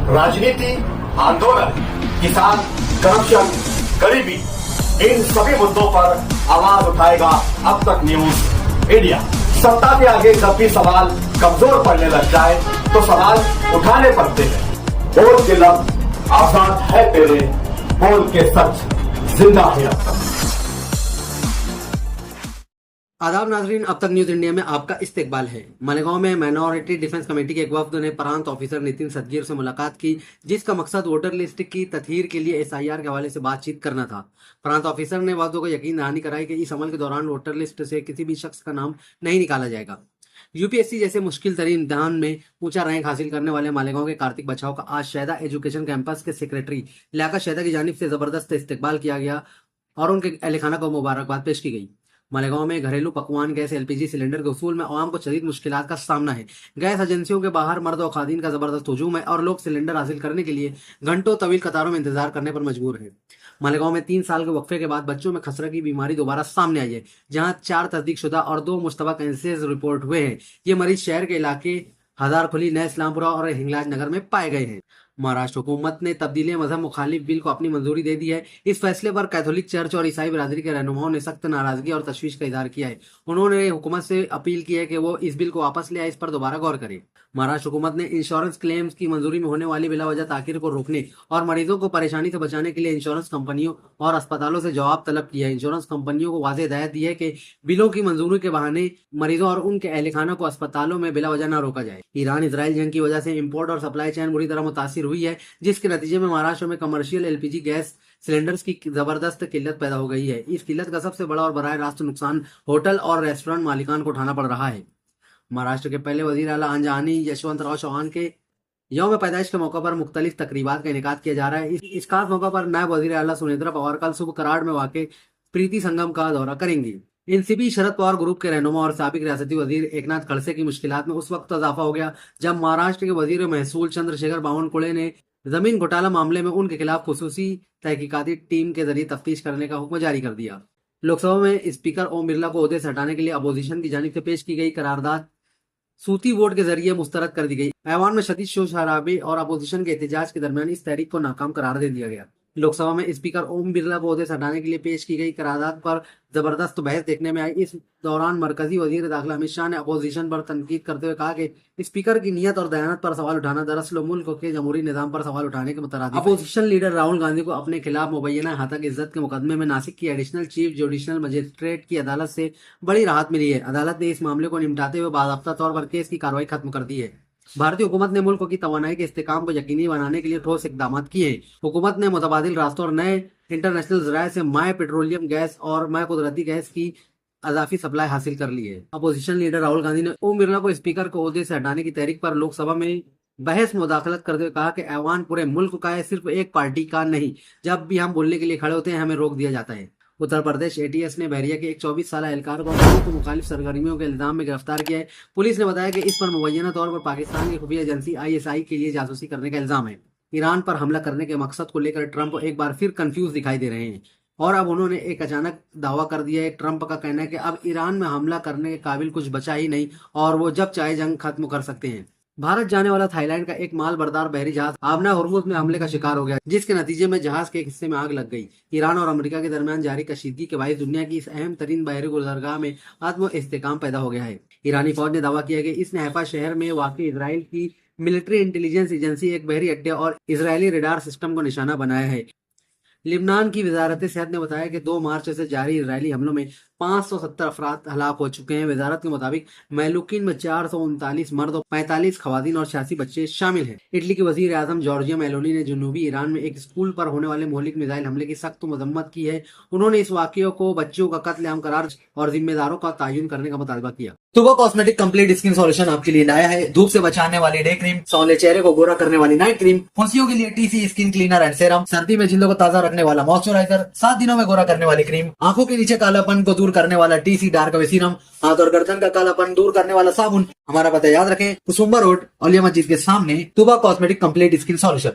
राजनीति, आंदोलन, किसान, करप्शन, गरीबी, इन सभी मुद्दों पर आवाज उठाएगा अब तक न्यूज इंडिया। सत्ता के आगे जब भी सवाल कमजोर पड़ने लग जाए तो सवाल उठाने पड़ते हैं। बोल के लफ्ज आजाद है तेरे, बोल के सच जिंदा है अब तक। आदाब नाजरीन, अब तक न्यूज इंडिया में आपका इस्तकबाल है। मालेगांव में माइनॉरिटी डिफेंस कमेटी के एक वफ्द ने प्रांत ऑफिसर नितिन सतगीर से मुलाकात की, जिसका मकसद वोटर लिस्ट की तथहीर के लिए SIR के हवाले से बातचीत करना था। प्रांत ऑफिसर ने वफ्द को यकीन दहानी कराई कि इस अमल के दौरान वोटर लिस्ट से किसी भी शख्स का नाम नहीं निकाला जाएगा। UPSC जैसे मुश्किल तरीन इम्तिहान में ऊंचा रैंक हासिल करने वाले मालेगांव के कार्तिक बचाव का आज शहदा एजुकेशन कैंपस के सेक्रेटरी लियाकत शहदा की जानिब से जबरदस्त इस्तकबाल किया गया और उनके अहल खाना को मुबारकबाद पेश की गई। मालेगांव में घरेलू पकवान गैस LPG सिलेंडर के उसूल में आवाम को शदीद मुश्किलात का सामना है। गैस एजेंसियों के बाहर मर्द और खादीन का जबरदस्त हुजूम है और लोग सिलेंडर हासिल करने के लिए घंटों तवील कतारों में इंतजार करने पर मजबूर है। मालेगांव में 3 साल के वक्फे के बाद बच्चों में खसरा की बीमारी दोबारा सामने आई है, जहां 4 तस्दीकशुदा और 2 मुश्तबा केसेस रिपोर्ट हुए हैं। ये मरीज शहर के इलाके हजारखुली, नए इस्लामपुरा और हिंगलाज नगर में पाए गए हैं। महाराष्ट्र हुकूमत ने तब्दीली मजहब मुखालिफ बिल को अपनी मंजूरी दे दी है। इस फैसले पर कैथोलिक चर्च और ईसाई बिरादरी के रहनुमाओं ने सख्त नाराजगी और तशवीश का इजहार किया है। उन्होंने हुकूमत से अपील की है कि वो इस बिल को वापस ले आए, इस पर दोबारा गौर करे। महाराष्ट्र हुकूमत ने इंश्योरेंस क्लेम्स की मंजूरी में होने वाली बिला वजह ताखिर को रोकने और मरीजों को परेशानी से बचाने के लिए इंश्योरेंस कंपनियों और अस्पतालों से जवाब तलब किया है। इंश्योरेंस कंपनियों को वाज़ेह हिदायत दी है कि बिलों की मंजूरी के बहाने मरीजों और उनके अहल खाना को अस्पतालों में बिला वजह न रोका जाए। ईरान इसराइल जंग की वजह से इम्पोर्ट और सप्लाई चेन बुरी तरह मुतासिर हुई है, जिसके नतीजे में महाराष्ट्र में कमर्शियल LPG गैस सिलेंडर्स की जबरदस्त किल्लत पैदा हो गई है। इस किल्लत का सबसे बड़ा और बराह रास्त नुकसान होटल और रेस्टोरेंट मालिकान को उठाना पड़ रहा है। महाराष्ट्र के पहले वजीर आला अंजानी यशवंतराव चौहान के यौम पैदाइश के मौके पर मुख्तलिफ तकरीबात का इनेकाद किया जा रहा है। इस खास मौका पर नायब वजीर आला सुनेंद्रा पवार कल सुबह कराड़ में वाक़ प्रीति संगम का दौरा करेंगे। NCP शरद पवार ग्रुप के रहनुमा और साबिक रियासती वजीर एकनाथ खड़से की मुश्किलात में उस वक्त इजाफा हो गया जब महाराष्ट्र के वजीर महसूल चंद्रशेखर बावनकुळे ने जमीन घोटाला मामले में उनके खिलाफ खुसूसी तहकीकाती टीम के जरिए तफ्तीश करने का हुक्म जारी कर दिया। लोकसभा में स्पीकर ओम बिरला को ओहदे से हटाने के लिए अपोजिशन की जानिब से पेश की गई करारदाद सूती वोट के जरिए मुस्तरद कर दी गई। ऐवान में शदीद शोर शराबे और अपोजिशन के एहतजाज के दरमियान इस तहरीक को नाकाम करार दे दिया गया। लोकसभा में स्पीकर ओम बिरला को ओहदे से हटाने के लिए पेश की गई करारदाद पर जबरदस्त बहस देखने में आई। इस दौरान मरकजी वजीर दाखिला अमित शाह ने अपोजिशन पर तनकीद करते हुए कहा कि स्पीकर की नियत और दयानत पर सवाल उठाना दरअसल मुल्क के जमहूरी निजाम पर सवाल उठाने के मुतरादिफ है। अपोजिशन लीडर राहुल गांधी को अपने खिलाफ मुबैना हतक इज्जत के मुकदमे में नासिक की एडिशनल चीफ जुडिशल मजिस्ट्रेट की अदालत से बड़ी राहत मिली है। अदालत ने इस मामले को निपटाते हुए बाज़ाब्ता तौर पर केस की कार्रवाई खत्म कर दी है। भारतीय हुकूमत ने मुल्क की तवानाई के इस्तेकाम को यकीनी बनाने के लिए ठोस इकदाम किए हैं। हुकूमत ने मुतबादिल रास्तों और नए इंटरनेशनल जराये से माए पेट्रोलियम गैस और माए कुदरती गैस की अजाफी सप्लाई हासिल कर ली है। अपोजिशन लीडर राहुल गांधी ने ओम बिरला को स्पीकर को ओहदे से हटाने की तहरीक पर लोकसभा में बहस मुदाखलत करते हुए कहा कि ऐवान पूरे मुल्क का है, सिर्फ एक पार्टी का नहीं। जब भी हम बोलने के लिए खड़े होते हैं हमें रोक दिया जाता है। उत्तर प्रदेश ATS ने बहरिया के एक 24 साल एहलकार को मुल्क मुखालिफ सरगर्मियों के इल्जाम में गिरफ्तार किया है। पुलिस ने बताया कि इस पर मुबैना तौर पर पाकिस्तान की खुफिया एजेंसी ISI के लिए जासूसी करने का इल्जाम है। ईरान पर हमला करने के मकसद को लेकर ट्रंप एक बार फिर कंफ्यूज दिखाई दे रहे हैं और अब उन्होंने एक अचानक दावा कर दिया है। ट्रंप का कहना है कि अब ईरान में हमला करने के काबिल कुछ बचा ही नहीं और वो जब चाहे जंग खत्म कर सकते हैं। भारत जाने वाला थाईलैंड का एक माल बरदार बहरी जहाज आबना हुर्मुज में हमले का शिकार हो गया, जिसके नतीजे में जहाज के एक हिस्से में आग लग गई। ईरान और अमेरिका के दरमियान जारी कशीदगी के बायस दुनिया की इस अहम तरीन बहरी गुजरगाह में आत्म इस्तेकाम पैदा हो गया है। ईरानी फौज ने दावा किया कि इसने हैफा शहर में वाकई इजराइल की मिलिट्री इंटेलिजेंस एजेंसी एक बहरी अड्डे और इजरायली रडार सिस्टम को निशाना बनाया है। लिबनान की वजारत सेहत ने बताया कि 2 मार्च से जारी इजरायली हमलों में 570 अफराद हलाक हो चुके हैं। वजारत के मुताबिक महलूकिन में 439 मर्द और 45 खवातीन और 86 बच्चे शामिल हैं। इटली के वजीर आजम जॉर्जिया मेलोनी ने जनूबी ईरान में एक स्कूल पर होने वाले मोहलिक मिसाइल हमले की सख्त मजम्मत की है। उन्होंने इस वाकये को बच्चों का कत्लेआम करार और जिम्मेदारों का तयन करने का मुतालबा किया। तुबा कॉस्मेटिक कंप्लीट स्किन सॉल्यूशन आपके लिए लाया है धूप से बचाने वाली डे क्रीम, सौले चेहरे को गोरा करने वाली नाइट क्रीम, फुंसियों के लिए TC skin cleaner and serum, सर्दी में जिल्दों को ताजा रखने वाला मॉइस्चराइजर, 7 दिनों में गोरा करने वाली क्रीम, आंखों के नीचे कालापन को दूर करने वाला TC डार्क सीरम, हाथ और गर्दन का कालापन दूर करने वाला साबुन। हमारा पता याद रखें, कुसुम्बा रोड, औलिया मस्जिद के सामने, तुबा कॉस्मेटिक कंप्लीट स्किन सॉल्यूशन।